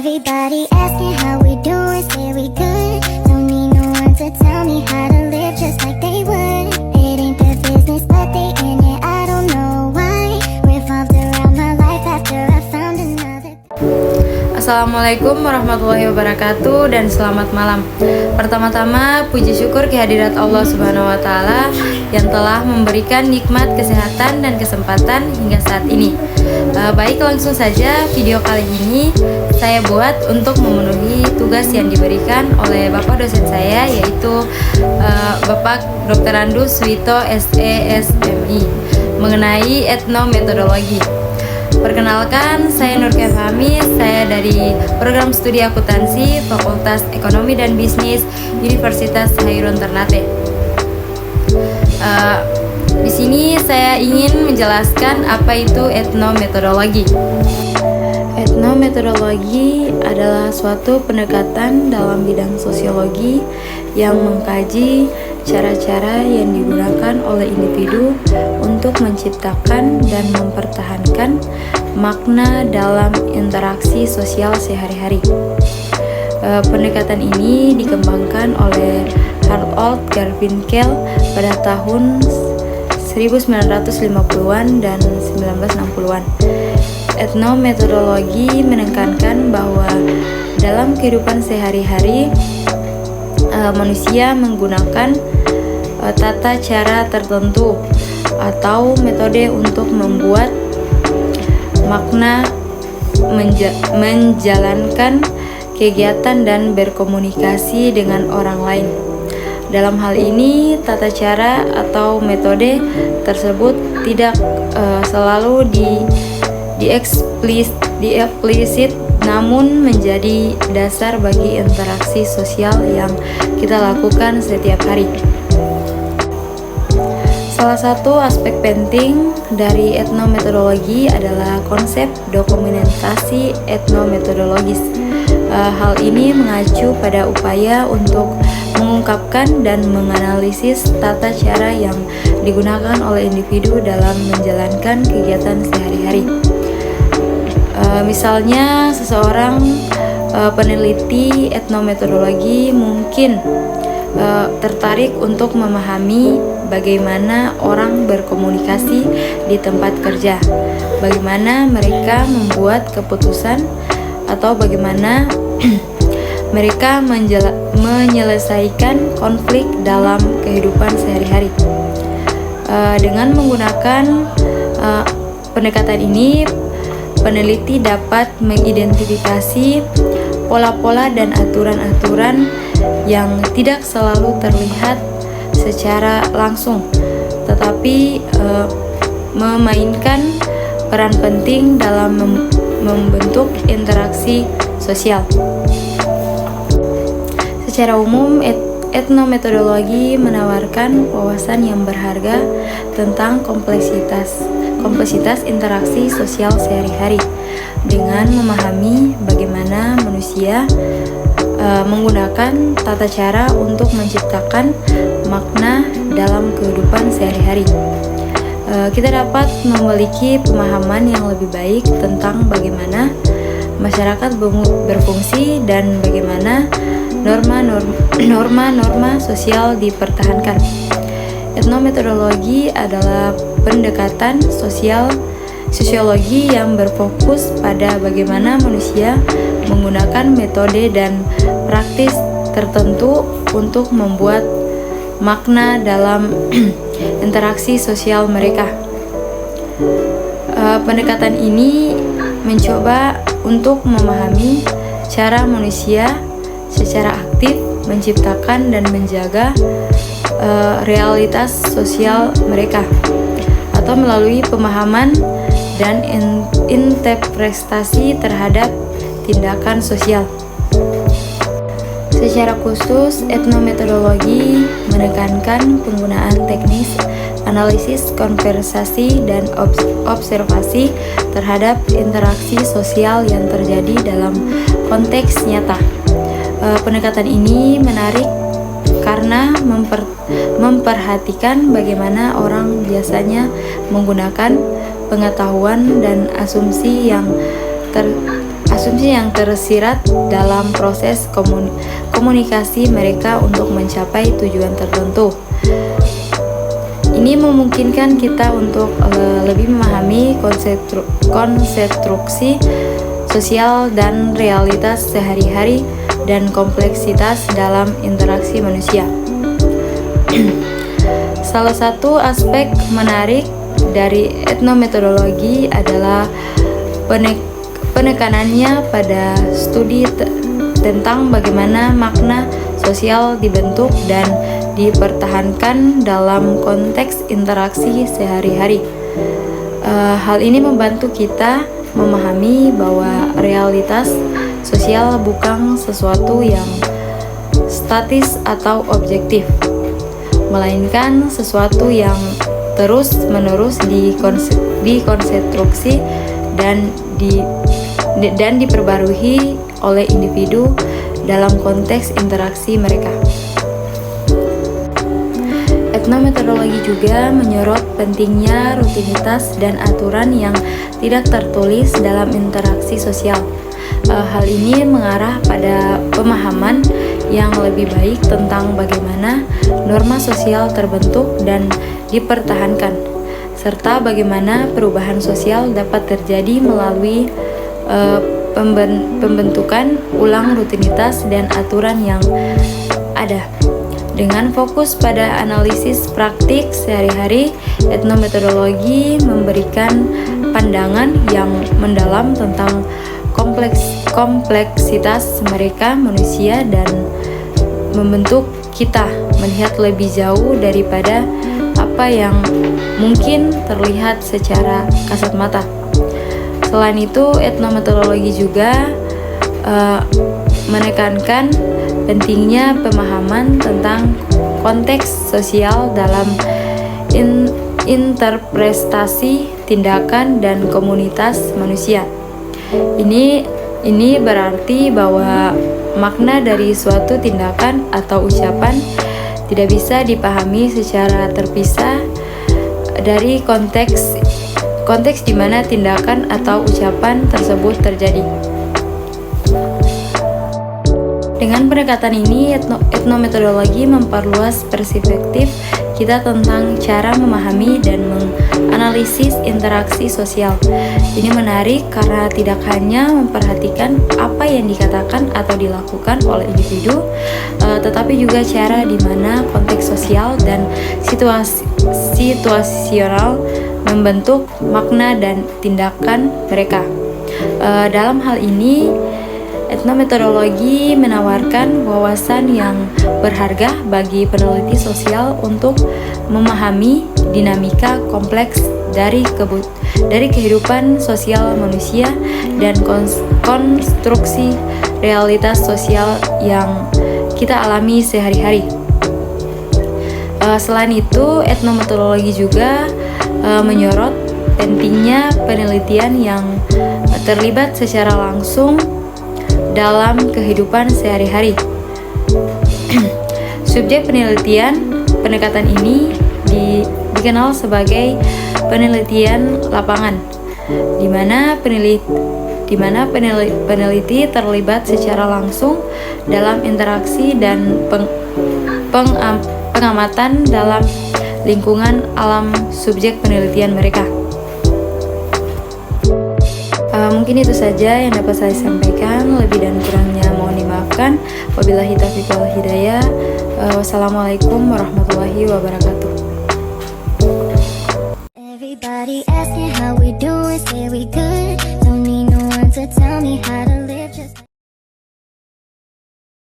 Everybody asking how we doing, say we good. Don't need no one to tell me how to live just like they would. It ain't their business, but they in it, I don't know why. Revolved around my life after I found another. Assalamualaikum warahmatullahi wabarakatuh dan selamat malam. Pertama-tama puji syukur kehadirat Allah Subhanahu wa taala yang telah memberikan nikmat kesehatan dan kesempatan hingga saat ini. Baik, langsung saja video kali ini saya buat untuk memenuhi tugas yang diberikan oleh Bapak dosen saya, yaitu Bapak Dr. Andus Suwito SESMI mengenai etnometodologi. Perkenalkan, saya Nurkia Fahmi, saya dari Program Studi Akuntansi Fakultas Ekonomi dan Bisnis Universitas Hairun Ternate. Di sini saya ingin menjelaskan apa itu etnometodologi. Etnometodologi adalah suatu pendekatan dalam bidang sosiologi yang mengkaji cara-cara yang digunakan oleh individu untuk menciptakan dan mempertahankan makna dalam interaksi sosial sehari-hari. Pendekatan ini dikembangkan oleh Harold Garfinkel pada tahun 1950-an dan 1960-an. Etnometodologi menekankan bahwa dalam kehidupan sehari-hari manusia menggunakan tata cara tertentu atau metode untuk membuat makna, menjalankan kegiatan dan berkomunikasi dengan orang lain. Dalam hal ini, tata cara atau metode tersebut tidak selalu dieksplisit, namun menjadi dasar bagi interaksi sosial yang kita lakukan setiap hari. Salah satu aspek penting dari etnometodologi adalah konsep dokumentasi etnometodologis. Hal ini mengacu pada upaya untuk mengungkapkan dan menganalisis tata cara yang digunakan oleh individu dalam menjalankan kegiatan sehari-hari. Misalnya, seseorang peneliti etnometodologi mungkin tertarik untuk memahami bagaimana orang berkomunikasi di tempat kerja, bagaimana mereka membuat keputusan, atau bagaimana mereka menyelesaikan konflik dalam kehidupan sehari-hari. Dengan menggunakan pendekatan ini, peneliti dapat mengidentifikasi pola-pola dan aturan-aturan yang tidak selalu terlihat secara langsung, tetapi memainkan peran penting dalam membentuk interaksi sosial. Secara umum, etnometodologi menawarkan wawasan yang berharga tentang kompleksitas interaksi sosial sehari-hari dengan memahami bagaimana manusia menggunakan tata cara untuk menciptakan makna dalam kehidupan sehari-hari. Kita dapat memiliki pemahaman yang lebih baik tentang bagaimana masyarakat berfungsi dan bagaimana norma-norma sosial dipertahankan. Etnometodologi adalah pendekatan sosiologi yang berfokus pada bagaimana manusia menggunakan metode dan praktis tertentu untuk membuat makna dalam interaksi sosial mereka. Pendekatan ini mencoba untuk memahami cara manusia secara aktif menciptakan dan menjaga realitas sosial mereka, atau melalui pemahaman dan interpretasi terhadap tindakan sosial. Secara khusus, etnometodologi menekankan penggunaan teknis analisis konversasi dan observasi terhadap interaksi sosial yang terjadi dalam konteks nyata. Pendekatan ini menarik karena memperhatikan bagaimana orang biasanya menggunakan pengetahuan dan asumsi asumsi yang tersirat dalam proses komunikasi mereka untuk mencapai tujuan tertentu. Ini memungkinkan kita untuk lebih memahami konstruksi sosial dan realitas sehari-hari dan kompleksitas dalam interaksi manusia. Salah satu aspek menarik dari etnometodologi adalah penekanannya pada studi tentang bagaimana makna sosial dibentuk dan dipertahankan dalam konteks interaksi sehari-hari. Hal ini membantu kita memahami bahwa realitas sosial bukan sesuatu yang statis atau objektif, melainkan sesuatu yang terus-menerus dikonstruksi dan diperbarui oleh individu dalam konteks interaksi mereka. Etnometodologi juga menyorot pentingnya rutinitas dan aturan yang tidak tertulis dalam interaksi sosial. Hal ini mengarah pada pemahaman yang lebih baik tentang bagaimana norma sosial terbentuk dan dipertahankan, serta bagaimana perubahan sosial dapat terjadi melalui pembentukan ulang rutinitas dan aturan yang ada. Dengan fokus pada analisis praktik sehari-hari, etnometodologi memberikan pandangan yang mendalam tentang kompleksitas mereka manusia dan membentuk kita melihat lebih jauh daripada apa yang mungkin terlihat secara kasat mata. Selain itu, etnometodologi juga menekankan pentingnya pemahaman tentang konteks sosial dalam interpretasi tindakan dan komunitas manusia. Ini berarti bahwa makna dari suatu tindakan atau ucapan tidak bisa dipahami secara terpisah dari konteks di mana tindakan atau ucapan tersebut terjadi. Dengan pendekatan ini, etnometodologi memperluas perspektif kita tentang cara memahami dan menganalisis interaksi sosial. Ini menarik karena tidak hanya memperhatikan apa yang dikatakan atau dilakukan oleh individu, tetapi juga cara di mana konteks sosial dan situasional membentuk makna dan tindakan mereka. Dalam hal ini, etnometodologi menawarkan wawasan yang berharga bagi peneliti sosial untuk memahami dinamika kompleks dari kehidupan sosial manusia dan konstruksi realitas sosial yang kita alami sehari-hari. Selain itu, etnometodologi juga menyorot pentingnya penelitian yang terlibat secara langsung dalam kehidupan sehari-hari. Subjek penelitian pendekatan ini dikenal sebagai penelitian lapangan, di mana peneliti terlibat secara langsung dalam interaksi dan pengamatan dalam lingkungan alam subjek penelitian mereka. Mungkin itu saja yang dapat saya sampaikan. Lebih dan kurangnya mohon dimaafkan. Wabillahi taufiq wal hidayah. Wassalamualaikum warahmatullahi wabarakatuh. Everybody asking how we doing, say we good. Don't need no one to tell me how to